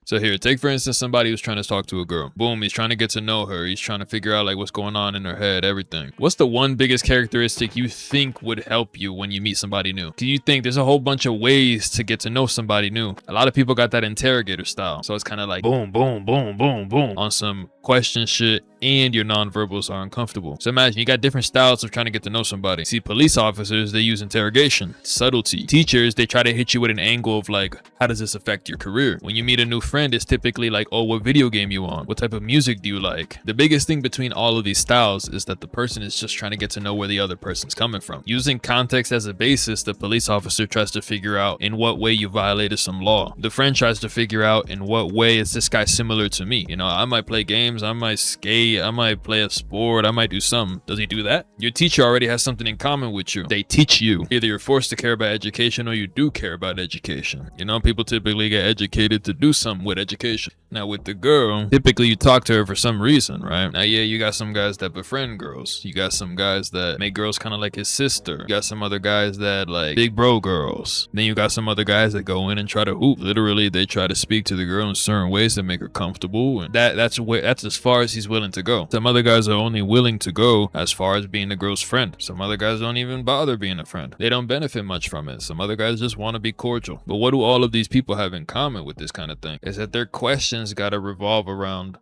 So here, take for instance somebody who's trying to talk to a girl. Boom, he's trying to get to know her. He's trying to figure out like what's going on in her head, everything. What's the one biggest characteristic you think would help you when you meet somebody new? Cause you think there's a whole bunch of ways to get to know somebody new. A lot of people got that interrogator style. So it's kind of like boom, boom, boom, boom, boom on some question shit, and your nonverbals are uncomfortable. So imagine you got different styles of trying to get to know somebody. See, police officers, they use interrogation, subtlety. Teachers, they try to hit you with an angle of like, how does this affect your career? When you meet a new friend, it's typically like, oh, what video game you on? What type of music do you like? The biggest thing between all of these styles is that the person is just trying to get to know where the other person's coming from. Using context as a basis, the police officer tries to figure out in what way you violated some law. The friend tries to figure out in what way is this guy similar to me. You know, I might play games, I might skate, I might play a sport, I might do something. Does he do that? Your teacher already has something in common with you. They teach you. Either you're forced to care about education or you do care about education. You know, people typically get educated to do something with education. Now with the girl, typically you talk to her for some reason, right? Now, yeah, you got some guys that befriend girls. You got some guys that make girls kind of like his sister. You got some other guys that like big bro girls. Then you got some other guys that go in and try to hoop. Literally, they try to speak to the girl in certain ways that make her comfortable. And that's as far as he's willing to go. Some other guys are only willing to go as far as being the girl's friend. Some other guys don't even bother being a friend. They don't benefit much from it. Some other guys just want to be cordial. But what do all of these people have in common with this kind of thing? Is that their questions gotta revolve around,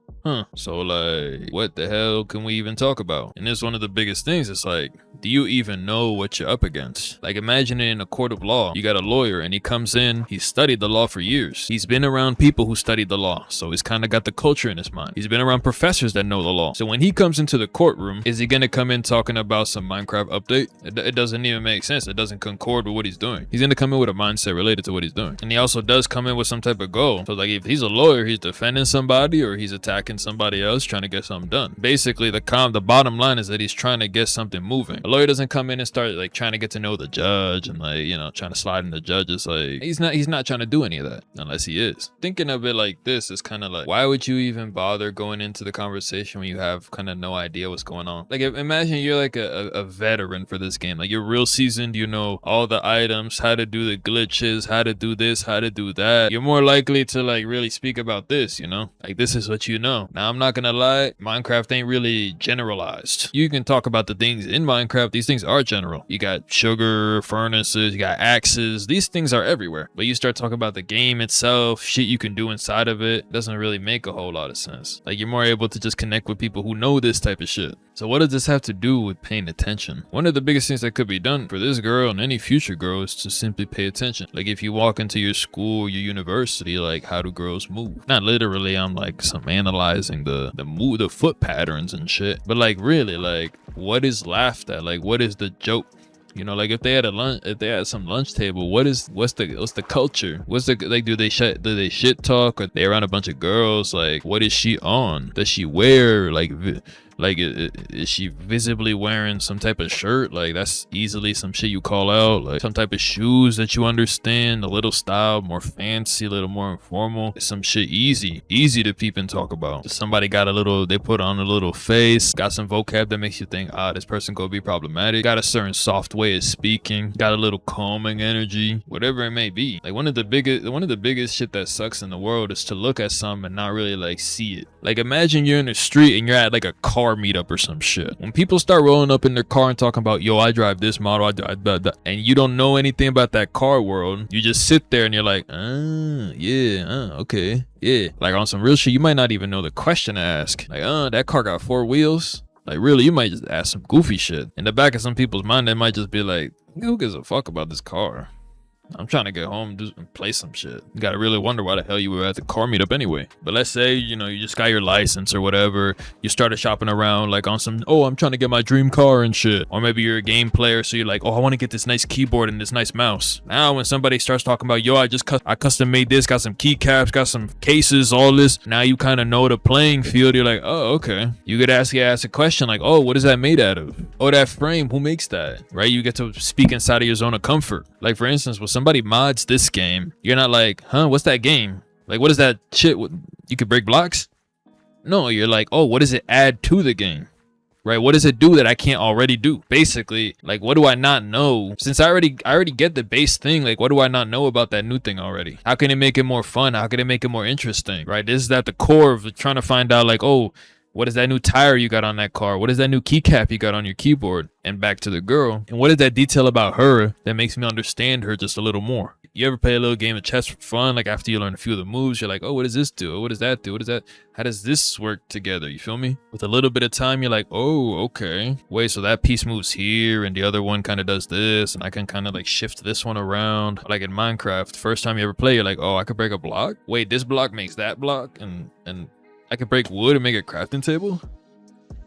so like, what the hell can we even talk about? And it's one of the biggest things. It's like, do you even know what you're up against? Like, imagine it in a court of law. You got a lawyer and he comes in, he studied the law for years. He's been around people who studied the law. So he's kind of got the culture in his mind. He's been around professors that know the law. So when he comes into the courtroom, is he gonna come in talking about some Minecraft update? It doesn't even make sense. It doesn't concord with what he's doing. He's gonna come in with a mindset related to what he's doing. And he also does come in with some type of goal. So like, if he's a lawyer, he's defending somebody or he's attacking somebody else, trying to get something done. Basically, the bottom line is that he's trying to get something moving. A lawyer doesn't come in and start like trying to get to know the judge and like, you know, trying to slide in the judges. Like, he's not trying to do any of that unless he is. Thinking of it like this is kind of like, why would you even bother going into the conversation when you have kind of no idea what's going on? Like, imagine you're like a veteran for this game. Like, you're real seasoned, you know all the items, how to do the glitches, how to do this, how to do that. You're more likely to like really speak about this, you know? Like, this is what you know. Now, I'm not gonna lie, Minecraft ain't really generalized. You can talk about the things in Minecraft. These things are general. You got sugar, furnaces, you got axes. These things are everywhere. But you start talking about the game itself, shit you can do inside of it, doesn't really make a whole lot of sense. Like, you're more able to just connect with people who know this type of shit. So what does this have to do with paying attention? One of the biggest things that could be done for this girl and any future girl is to simply pay attention. Like, if you walk into your school, your university, like, how do girls move? Not literally, I'm like some analyzing the foot patterns and shit, but like, really, like, what is laughed at? Like, what is the joke? You know, like, if they had some lunch table, what's the culture? What's the, like, do they shit talk? Or they around a bunch of girls? Like, what is she on? Does she wear like, is she visibly wearing some type of shirt? Like, that's easily some shit you call out. Like, some type of shoes that you understand, a little style, more fancy, a little more informal. It's some shit easy to peep and talk about. Somebody they put on a little face, got some vocab that makes you think, this person could be problematic. Got a certain soft way of speaking, got a little calming energy, whatever it may be. Like, one of the biggest shit that sucks in the world is to look at something and not really like see it. Like, imagine you're in the street and you're at like a car meetup or some shit. When people start rolling up in their car and talking about, yo, I drive this model, and you don't know anything about that car world, you just sit there and you're like, okay, yeah. Like, on some real shit, you might not even know the question to ask. Like, that car got 4 wheels? Like, really, you might just ask some goofy shit. In the back of some people's mind, they might just be like, who gives a fuck about this car? I'm trying to get home and play some shit. You gotta really wonder why the hell you were at the car meetup anyway. But let's say, you know, you just got your license or whatever. You started shopping around like on some, I'm trying to get my dream car and shit. Or maybe you're a game player, so you're like, I want to get this nice keyboard and this nice mouse. Now when somebody starts talking about, yo, I custom made this, got some keycaps, got some cases, all this. Now you kind of know the playing field. You're like, oh, okay. You could ask a question like, oh, what is that made out of? Oh, that frame, who makes that? Right? You get to speak inside of your zone of comfort. Like, for instance, when somebody mods this game, you're not like, what's that game? Like, what is that shit? You could break blocks? No, you're like, oh, what does it add to the game? right? What does it do that I can't already do? Basically, like, what do I not know? Since I already get the base thing, like, what do I not know about that new thing already? How can it make it more fun? How can it make it more interesting, right? This is at the core of trying to find out, like, oh, what is that new tire you got on that car? What is that new keycap you got on your keyboard? And back to the girl. And what is that detail about her that makes me understand her just a little more? You ever play a little game of chess for fun? Like after you learn a few of the moves, you're like, oh, what does this do? What does that do? What does that? How does this work together? You feel me? With a little bit of time, you're like, oh, okay. Wait, so that piece moves here and the other one kind of does this. And I can kind of like shift this one around. Like in Minecraft, first time you ever play, you're like, oh, I could break a block. Wait, this block makes that block. And I could break wood and make a crafting table.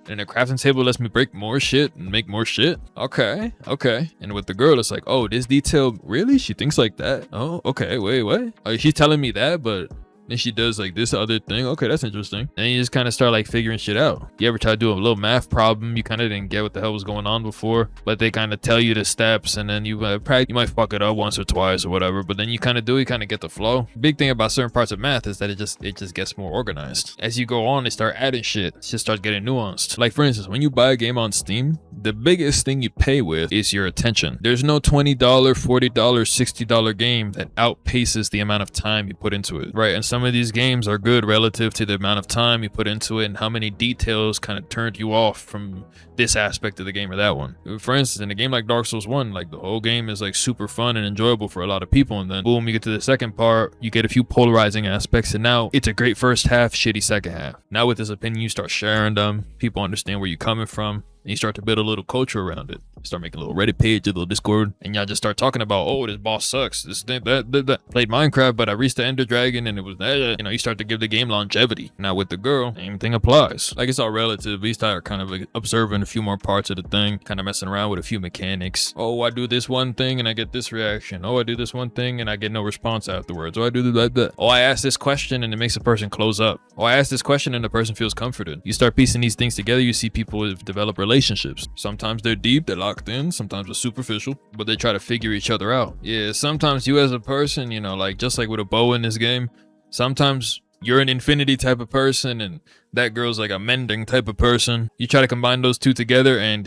And a crafting table lets me break more shit and make more shit. Okay. And with the girl, it's like, oh, this detail, really? She thinks like that? Oh, okay, wait, what? Oh, she's telling me that, but then she does like this other thing. Okay, that's interesting. And you just kind of start like figuring shit out. You ever try to do a little math problem? You kind of didn't get what the hell was going on before, but they kind of tell you the steps, and then you might fuck it up once or twice or whatever, but then you kind of get the flow. Big thing about certain parts of math is that it just gets more organized. As you go on, they start adding shit. It just starts getting nuanced. Like for instance, when you buy a game on Steam, the biggest thing you pay with is your attention. There's no $20, $40, $60 game that outpaces the amount of time you put into it, right? And some of these games are good relative to the amount of time you put into it and how many details kind of turned you off from this aspect of the game or that one. For instance, in a game like Dark Souls 1, like the whole game is like super fun and enjoyable for a lot of people, and then boom, you get to the second part, you get a few polarizing aspects, and now it's a great first half, shitty second half. Now with this opinion, you start sharing them, people understand where you're coming from, and you start to build a little culture around it. You start making a little Reddit page, a little Discord, and y'all just start talking about, oh, this boss sucks, this thing, that. Played Minecraft, but I reached the Ender Dragon and it was that. You know, you start to give the game longevity. Now with the girl, same thing applies. Like it's all relative. We start kind of like observing a few more parts of the thing, kind of messing around with a few mechanics. Oh, I do this one thing and I get this reaction. Oh, I do this one thing and I get no response afterwards. Oh, I do that. Oh, I ask this question and it makes a person close up. Oh, I ask this question and the person feels comforted. You start piecing these things together, you see people develop relationships. Sometimes they're deep, they're locked in, sometimes they're superficial, but they try to figure each other out. Yeah, sometimes you as a person, you know, like just like with a bow in this game, sometimes you're an infinity type of person and that girl's like a mending type of person. You try to combine those two together and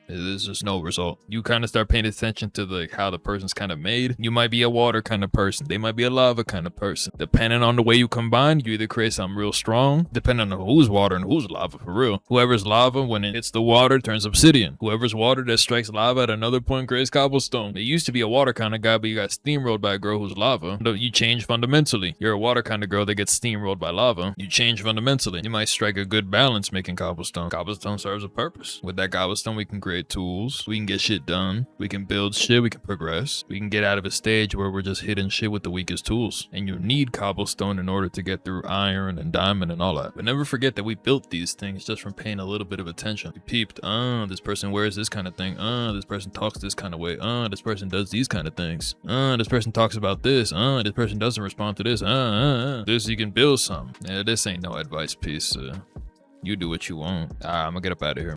there's just no result. You kind of start paying attention to like how the person's kind of made. You might be a water kind of person. They might be a lava kind of person. Depending on the way you combine, you either create something real strong, depending on who's water and who's lava for real. Whoever's lava, when it hits the water, turns obsidian. Whoever's water that strikes lava at another point creates cobblestone. It used to be a water kind of guy, but you got steamrolled by a girl who's lava. You change fundamentally. You're a water kind of girl that gets steamrolled by lava. You change fundamentally. You might strike a good balance making cobblestone. Cobblestone serves a purpose. With that cobblestone, we can create tools, we can get shit done, we can build shit, we can progress, we can get out of a stage where we're just hitting shit with the weakest tools. And you need cobblestone in order to get through iron and diamond and all that. But never forget that we built these things just from paying a little bit of attention. We peeped, this person wears this kind of thing, this person talks this kind of way, this person does these kind of things, this person talks about this person doesn't respond to this, this, you can build something. Yeah, this ain't no advice piece. You do what you want. I'm gonna get up out of here.